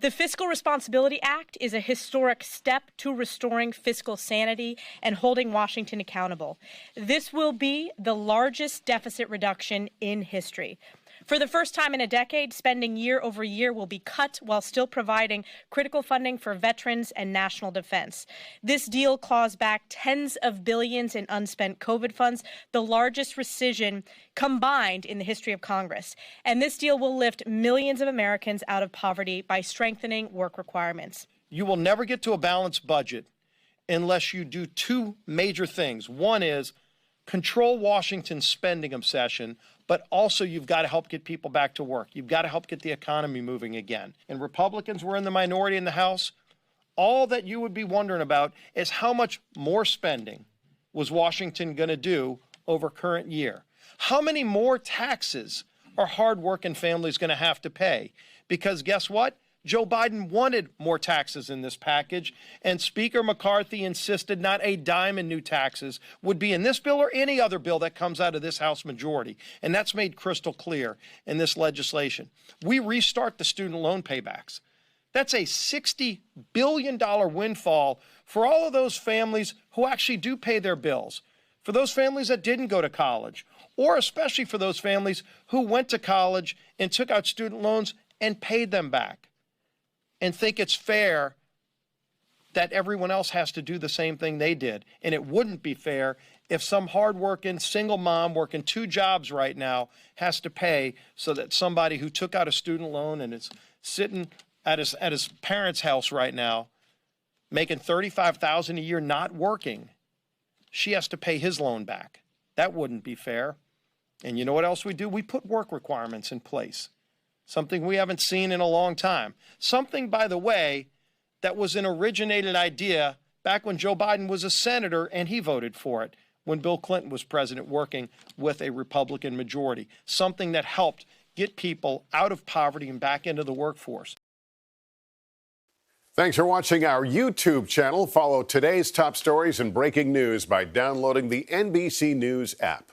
The Fiscal Responsibility Act is a historic step to restoring fiscal sanity and holding Washington accountable. This will be the largest deficit reduction in history. For the first time in a decade, spending year over year will be cut while still providing critical funding for veterans and national defense. This deal claws back tens of billions in unspent COVID funds, the largest rescission combined in the history of Congress. And this deal will lift millions of Americans out of poverty by strengthening work requirements. You will never get to a balanced budget unless you do two major things. One is control Washington's spending obsession, but also you've got to help get people back to work. You've got to help get the economy moving again. And Republicans were in the minority in the House. All that you would be wondering about is how much more spending was Washington going to do over current year? How many more taxes are hardworking families going to have to pay? Because guess what? Joe Biden wanted more taxes in this package, and Speaker McCarthy insisted not a dime in new taxes would be in this bill or any other bill that comes out of this House majority. And that's made crystal clear in this legislation. We restart the student loan paybacks. That's a $60 billion windfall for all of those families who actually do pay their bills, for those families that didn't go to college, or especially for those families who went to college and took out student loans and paid them back, and think it's fair that everyone else has to do the same thing they did. And it wouldn't be fair if some hardworking single mom working two jobs right now has to pay so that somebody who took out a student loan and is sitting at his parents' house right now, making $35,000 a year not working, she has to pay his loan back. That wouldn't be fair. And you know what else we do? We put work requirements in place. Something we haven't seen in a long time. Something, by the way, that was an originated idea back when Joe Biden was a senator and he voted for it when Bill Clinton was president, working with a Republican majority. Something that helped get people out of poverty and back into the workforce. Thanks for watching our YouTube channel. Follow today's top stories and breaking news by downloading the NBC News app.